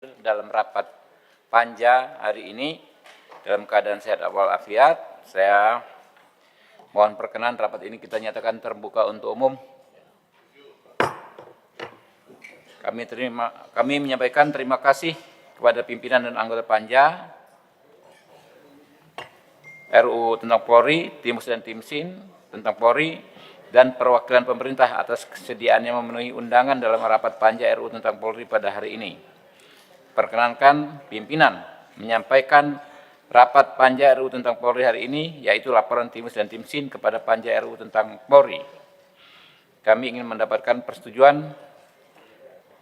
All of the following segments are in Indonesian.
dalam rapat panja hari ini dalam keadaan sehat walafiat. Saya mohon perkenan rapat ini kita nyatakan terbuka untuk umum. Kami menyampaikan terima kasih kepada pimpinan dan anggota panja RUU tentang Polri, Timus dan Timsin tentang Polri, dan perwakilan pemerintah atas kesediaannya memenuhi undangan dalam rapat panja RUU tentang Polri pada hari ini. Perkenankan pimpinan menyampaikan rapat panja RUU tentang Polri hari ini, yaitu laporan Timus dan Timsin kepada panja RUU tentang Polri. Kami ingin mendapatkan persetujuan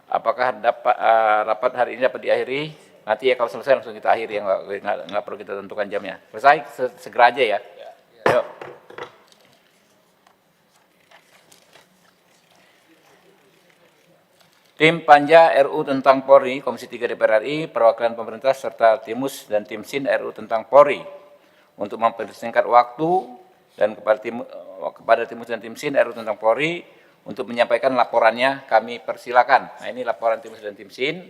apakah rapat hari ini dapat diakhiri. Nanti ya kalau selesai langsung kita akhiri, ya nggak perlu kita tentukan jamnya. Selesai segera aja ya. Yuk. Tim Panja RUU tentang Polri, Komisi 3 DPR RI, perwakilan pemerintah serta Timus dan Timsin RUU tentang Polri untuk mempersingkat waktu dan kepada Timus dan Timsin RUU tentang Polri untuk menyampaikan laporannya, kami persilakan. Nah, ini laporan Timus dan Timsin.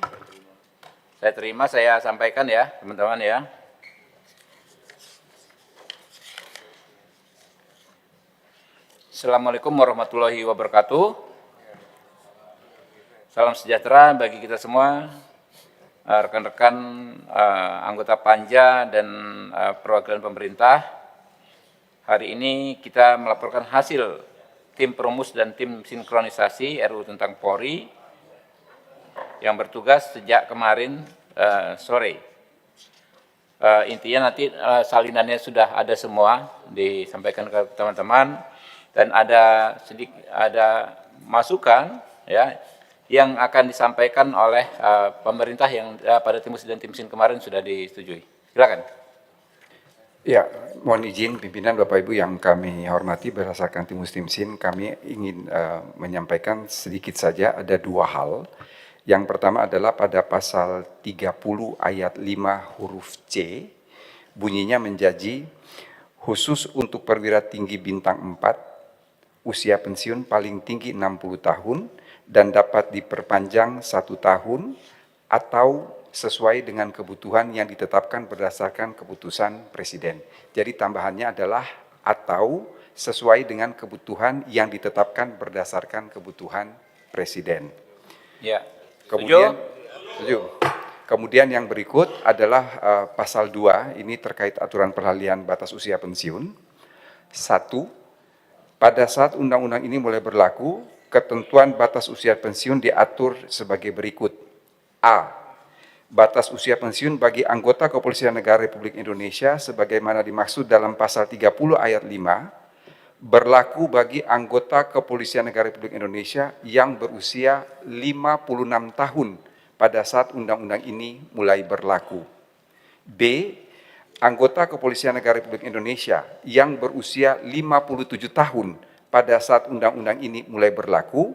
Saya terima, saya sampaikan ya, teman-teman ya. Assalamualaikum warahmatullahi wabarakatuh. Salam sejahtera bagi kita semua, rekan-rekan anggota panja dan perwakilan pemerintah. Hari ini kita melaporkan hasil tim perumus dan tim sinkronisasi RUU tentang Polri yang bertugas sejak kemarin sore. Intinya nanti salinannya sudah ada semua disampaikan ke teman-teman, dan ada masukan ya yang akan disampaikan oleh pemerintah yang pada Timus dan Timsin kemarin sudah disetujui. Silakan. Ya, mohon izin pimpinan Bapak Ibu yang kami hormati, berdasarkan Timus Timsin kami ingin menyampaikan sedikit saja ada dua hal. Yang pertama adalah pada pasal 30 ayat 5 huruf C, bunyinya menjadi khusus untuk perwira tinggi bintang 4, usia pensiun paling tinggi 60 tahun, dan dapat diperpanjang 1 tahun atau sesuai dengan kebutuhan yang ditetapkan berdasarkan keputusan Presiden. Jadi tambahannya adalah atau sesuai dengan kebutuhan yang ditetapkan berdasarkan kebutuhan Presiden. Ya. Kemudian yang berikut adalah pasal 2, ini terkait aturan peralihan batas usia pensiun. 1. Pada saat undang-undang ini mulai berlaku, ketentuan batas usia pensiun diatur sebagai berikut. A. Batas usia pensiun bagi anggota Kepolisian Negara Republik Indonesia sebagaimana dimaksud dalam pasal 30 ayat 5, berlaku bagi anggota Kepolisian Negara Republik Indonesia yang berusia 56 tahun pada saat undang-undang ini mulai berlaku. B. Anggota Kepolisian Negara Republik Indonesia yang berusia 57 tahun pada saat undang-undang ini mulai berlaku,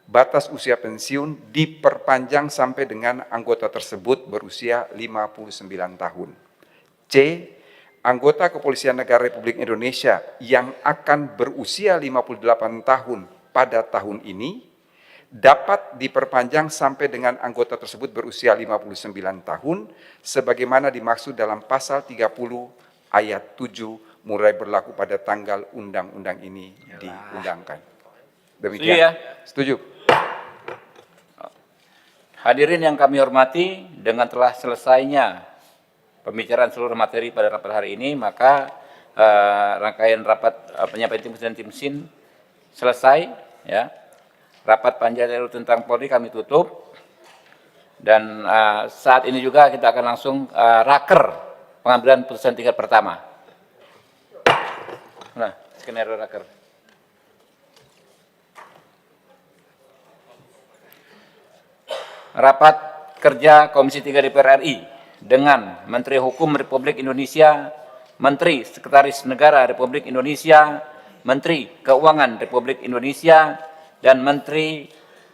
batas usia pensiun diperpanjang sampai dengan anggota tersebut berusia 59 tahun. C. Anggota Kepolisian Negara Republik Indonesia yang akan berusia 58 tahun pada tahun ini dapat diperpanjang sampai dengan anggota tersebut berusia 59 tahun sebagaimana dimaksud dalam pasal 30 ayat 7 mulai berlaku pada tanggal undang-undang ini diundangkan. Demikian. Setuju ya? Setuju. Hadirin yang kami hormati, dengan telah selesainya pembicaraan seluruh materi pada rapat hari ini, maka rangkaian rapat penyampaian Timus dan Timsin selesai. Ya. Rapat panja RUU tentang Polri kami tutup, dan saat ini juga kita akan langsung raker pengambilan putusan tingkat pertama. Nah, skenario raker. Rapat kerja Komisi 3 DPR RI dengan Menteri Hukum Republik Indonesia, Menteri Sekretaris Negara Republik Indonesia, Menteri Keuangan Republik Indonesia, dan Menteri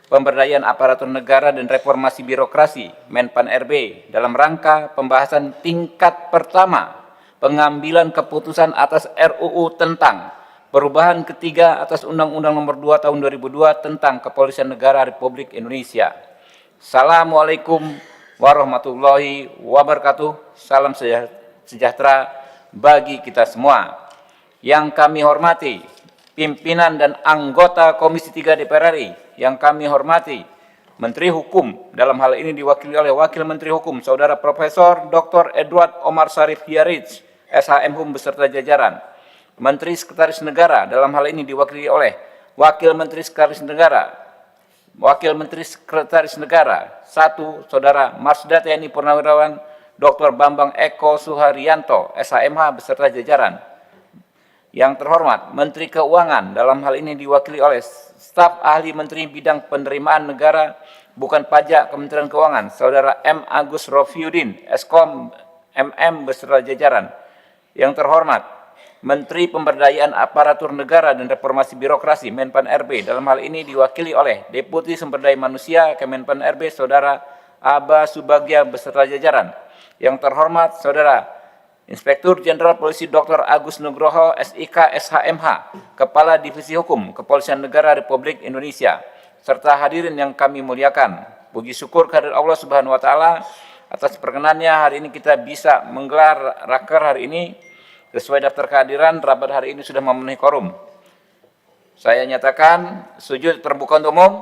Pemberdayaan Aparatur Negara dan Reformasi Birokrasi Menpan RB dalam rangka pembahasan tingkat pertama pengambilan keputusan atas RUU tentang perubahan ketiga atas Undang-Undang Nomor 2 Tahun 2002 tentang Kepolisian Negara Republik Indonesia. Assalamualaikum warahmatullahi wabarakatuh. Salam sejahtera bagi kita semua. Yang kami hormati pimpinan dan anggota Komisi 3 DPR RI, yang kami hormati Menteri Hukum, dalam hal ini diwakili oleh Wakil Menteri Hukum, Saudara Profesor Dr. Edward Omar Syarif Hiarij, SHM Hum beserta jajaran. Menteri Sekretaris Negara, dalam hal ini diwakili oleh Wakil Menteri Sekretaris Negara, 1. Saudara Marsda TNI Purnawirawan Dr. Bambang Eko Suharyanto, SHMH beserta jajaran. Yang terhormat Menteri Keuangan, dalam hal ini diwakili oleh staf ahli Menteri Bidang Penerimaan Negara Bukan Pajak Kementerian Keuangan, Saudara M. Agus Rofiuddin, Eskom MM beserta jajaran. Yang terhormat Menteri Pemberdayaan Aparatur Negara dan Reformasi Birokrasi Menpan RB, dalam hal ini diwakili oleh Deputi Sumber Daya Manusia Kemenpan RB, Saudara Aba Subagya beserta jajaran. Yang terhormat Saudara Inspektur Jenderal Polisi Dr. Agus Nugroho, SIK SHMH, Kepala Divisi Hukum Kepolisian Negara Republik Indonesia, serta hadirin yang kami muliakan. Puji syukur kehadirat Allah Subhanahu wa taala atas perkenannya hari ini kita bisa menggelar raker hari ini. Sesuai daftar kehadiran, rapat hari ini sudah memenuhi quorum. Saya nyatakan sujud terbuka untuk umum.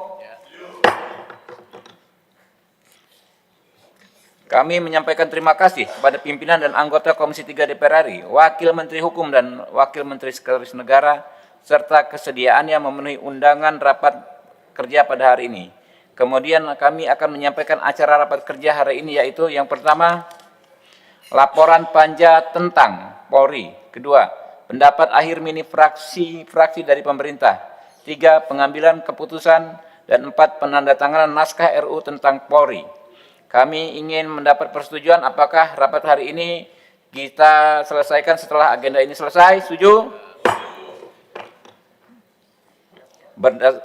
Kami menyampaikan terima kasih kepada pimpinan dan anggota Komisi 3 DPR RI, Wakil Menteri Hukum dan Wakil Menteri Sekretaris Negara, serta kesediaannya memenuhi undangan rapat kerja pada hari ini. Kemudian kami akan menyampaikan acara rapat kerja hari ini, yaitu yang pertama, laporan panja tentang Polri. Kedua, pendapat akhir mini fraksi dari pemerintah. 3, pengambilan keputusan. Dan 4, penandatanganan naskah RU tentang Polri. Kami ingin mendapat persetujuan apakah rapat hari ini kita selesaikan setelah agenda ini selesai. Setuju?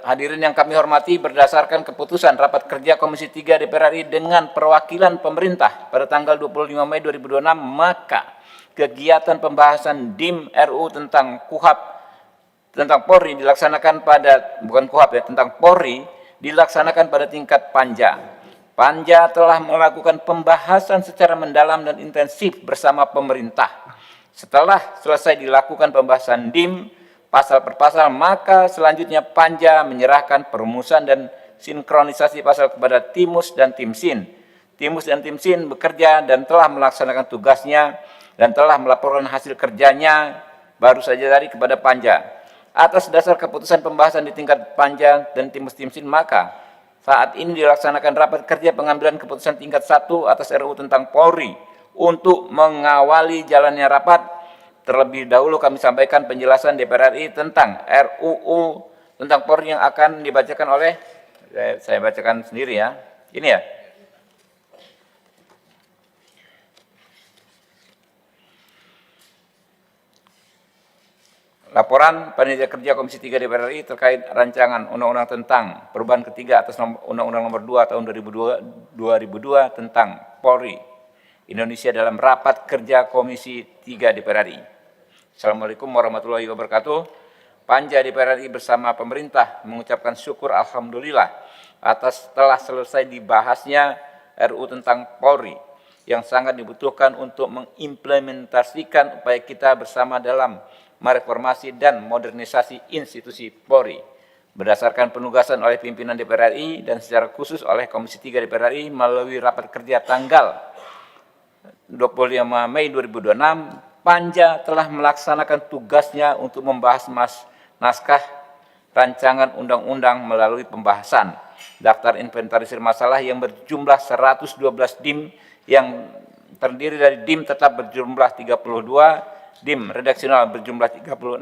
Hadirin yang kami hormati, berdasarkan keputusan rapat kerja Komisi 3 DPR RI dengan perwakilan pemerintah pada tanggal 25 Mei 2026, maka kegiatan pembahasan DIM RU tentang KUHAP tentang Polri dilaksanakan pada tentang Polri dilaksanakan pada tingkat panja. Panja telah melakukan pembahasan secara mendalam dan intensif bersama pemerintah. Setelah selesai dilakukan pembahasan DIM pasal per pasal, maka selanjutnya Panja menyerahkan perumusan dan sinkronisasi pasal kepada Timus dan Timsin. Timus dan Timsin bekerja dan telah melaksanakan tugasnya dan telah melaporkan hasil kerjanya baru saja tadi kepada Panja. Atas dasar keputusan pembahasan di tingkat Panja dan Timus Timsin, maka saat ini dilaksanakan rapat kerja pengambilan keputusan tingkat 1 atas RUU tentang Polri. Untuk mengawali jalannya rapat, terlebih dahulu kami sampaikan penjelasan DPR RI tentang RUU tentang Polri yang akan dibacakan oleh, saya bacakan sendiri ya, ini ya. Laporan Panitia Kerja Komisi 3 DPR RI terkait rancangan Undang-Undang tentang perubahan ketiga atas Undang-Undang Nomor 2 Tahun 2002 tentang Polri Indonesia dalam rapat kerja Komisi 3 DPR RI. Assalamualaikum warahmatullahi wabarakatuh. Panja DPR RI bersama pemerintah mengucapkan syukur alhamdulillah atas telah selesai dibahasnya RUU tentang Polri yang sangat dibutuhkan untuk mengimplementasikan upaya kita bersama dalam mereformasi dan modernisasi institusi Polri. Berdasarkan penugasan oleh pimpinan DPR RI dan secara khusus oleh Komisi 3 DPR RI melalui rapat kerja tanggal 25 Mei 2026, Panja telah melaksanakan tugasnya untuk membahas naskah rancangan undang-undang melalui pembahasan daftar inventarisir masalah yang berjumlah 112 DIM yang terdiri dari DIM tetap berjumlah 32, DIM redaksional berjumlah 36,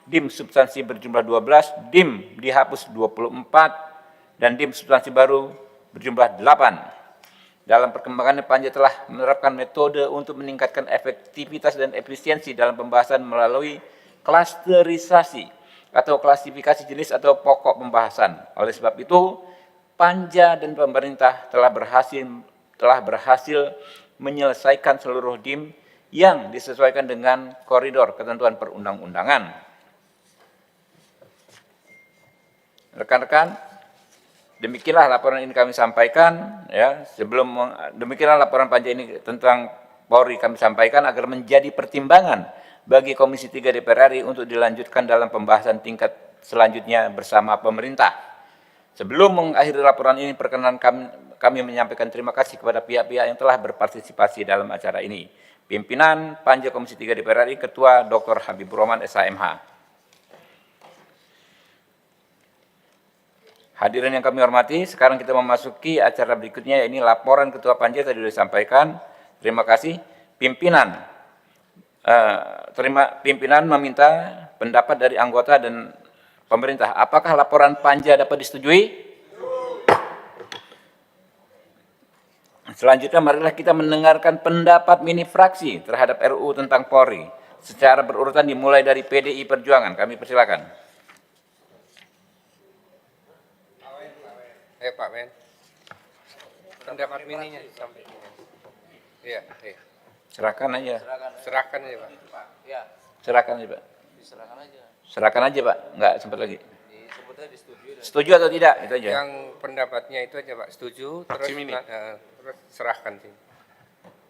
DIM substansi berjumlah 12, DIM dihapus 24, dan DIM substansi baru berjumlah 8. Dalam perkembangannya, Panja telah menerapkan metode untuk meningkatkan efektivitas dan efisiensi dalam pembahasan melalui klasterisasi atau klasifikasi jenis atau pokok pembahasan. Oleh sebab itu, Panja dan pemerintah telah berhasil menyelesaikan seluruh DIM yang disesuaikan dengan koridor ketentuan perundang-undangan. Rekan-rekan, Demikianlah laporan ini kami sampaikan, ya. Demikianlah laporan panja ini tentang Polri kami sampaikan agar menjadi pertimbangan bagi Komisi 3 DPR RI untuk dilanjutkan dalam pembahasan tingkat selanjutnya bersama pemerintah. Sebelum mengakhiri laporan ini, perkenan kami menyampaikan terima kasih kepada pihak-pihak yang telah berpartisipasi dalam acara ini. Pimpinan Panja Komisi 3 DPR RI, Ketua Dr. Habibur Rahman, SHMH. Hadirin yang kami hormati, sekarang kita memasuki acara berikutnya, ini laporan Ketua Panja tadi sudah disampaikan. Terima kasih. Pimpinan meminta pendapat dari anggota dan pemerintah. Apakah laporan Panja dapat disetujui? Selanjutnya marilah kita mendengarkan pendapat mini fraksi terhadap RUU tentang Polri. Secara berurutan dimulai dari PDI Perjuangan. Kami persilakan. Pak Men, pendapat mininya sampai ini. Iya. Serahkan aja. Serahkan aja Pak. Ya, Serahkan aja Pak. diserahkan aja. Serahkan aja Pak. Enggak sempat lagi. Disebutnya disetujui. Setuju atau tidak? Itu aja. Yang pendapatnya itu aja Pak, setuju, terus terus serahkan sih.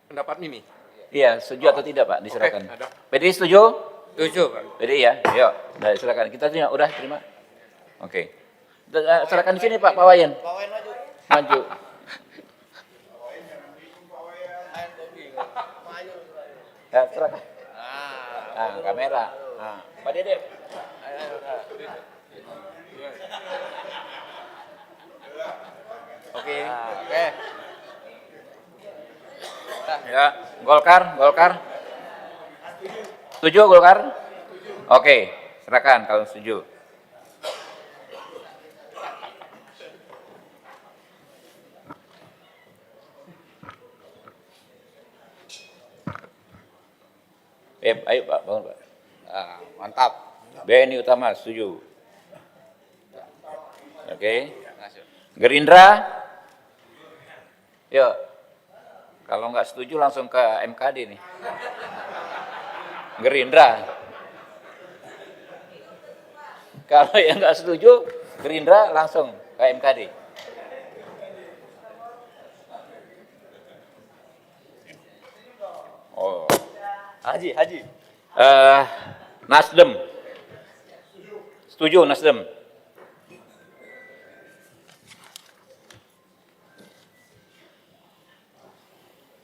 Pendapat Mimi. Iya, setuju atau tidak Pak? Diserahkan. Oke, ada. PDI setuju? Setuju Pak. PDI ya? Yuk, nah, silakan. Kita terima. Udah terima. Oke. Silakan di sini Pak Wayan. Pak Wayan maju. Maju. Ya, silakan. Nah, kamera. Nah, Pak Dede. Oke. Oke. Ya, Golkar. Setuju Golkar? Oke, silakan kalau setuju. Ayo Pak, bangun Pak. Mantap. BNI Utama setuju. Oke. Gerindra? Yuk. Kalau nggak setuju langsung ke MKD nih. Gerindra. Kalau yang nggak setuju, Gerindra langsung ke MKD. Oh. Haji. Nasdem. Setuju Nasdem.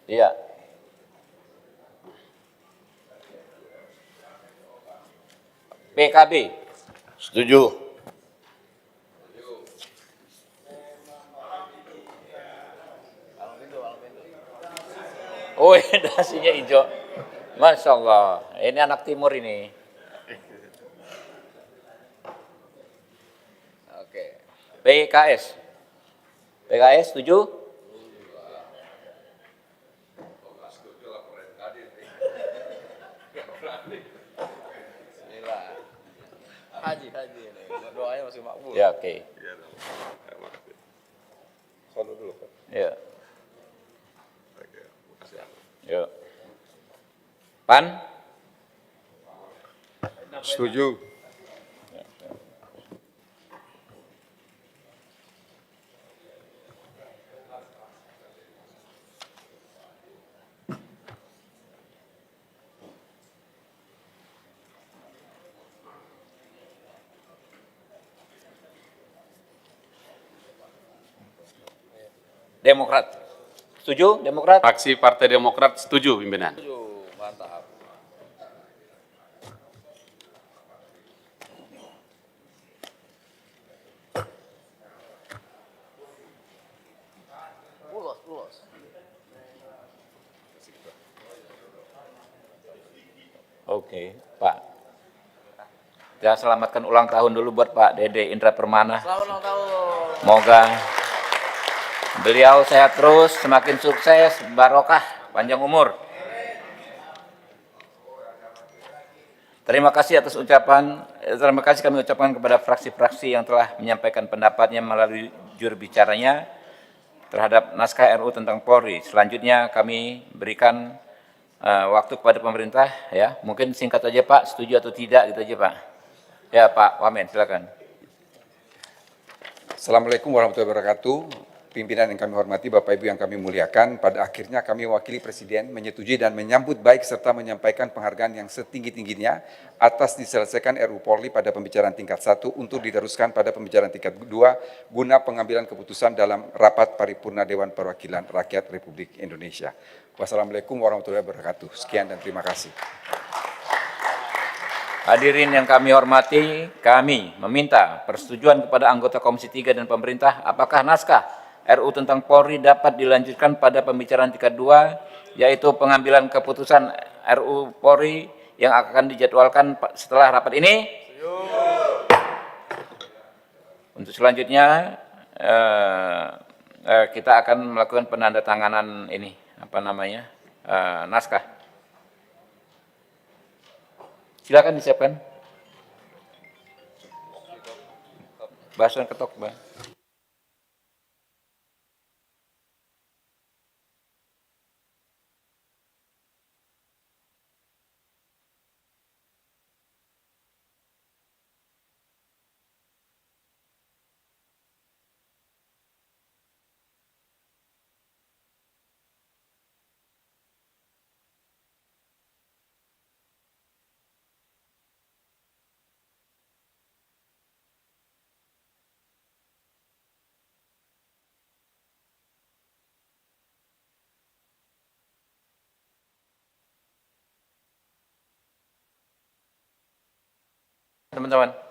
Iya. PKB. Setuju. Oh, dasinya hijau. Masya Allah, ini anak timur ini. Oke. PKS. PKS setuju? Haji. Doanya masih makbul. Ya, oke. Sono dulu Pak. Ya. Yuk. PAN? Setuju. Demokrat. Setuju Demokrat? Fraksi Partai Demokrat setuju pimpinan. Mantap. Ulos. Oke, Pak. Ya, selamatkan ulang tahun dulu buat Pak Dede Indra Permana. Selamat ulang tahun. Semoga beliau sehat terus, semakin sukses, barokah, panjang umur. Terima kasih atas terima kasih kami ucapkan kepada fraksi-fraksi yang telah menyampaikan pendapatnya melalui juru bicaranya terhadap naskah RUU tentang Polri. Selanjutnya kami berikan waktu kepada pemerintah, ya. Mungkin singkat aja Pak, setuju atau tidak gitu aja Pak. Ya Pak Wamen, silakan. Assalamualaikum warahmatullahi wabarakatuh. Pimpinan yang kami hormati, Bapak Ibu yang kami muliakan, pada akhirnya kami mewakili Presiden menyetujui dan menyambut baik serta menyampaikan penghargaan yang setinggi-tingginya atas diselesaikan RUU Polri pada pembicaraan tingkat 1 untuk diteruskan pada pembicaraan tingkat 2 guna pengambilan keputusan dalam rapat paripurna Dewan Perwakilan Rakyat Republik Indonesia. Wassalamualaikum warahmatullahi wabarakatuh. Sekian dan terima kasih. Hadirin yang kami hormati, kami meminta persetujuan kepada anggota Komisi 3 dan pemerintah apakah naskah RU tentang Polri dapat dilanjutkan pada pembicaraan tingkat 2, yaitu pengambilan keputusan RU Polri yang akan dijadwalkan setelah rapat ini. Untuk selanjutnya kita akan melakukan penandatanganan ini, naskah. Silakan disiapkan. Basuhan ketok, Bang. Teman-teman.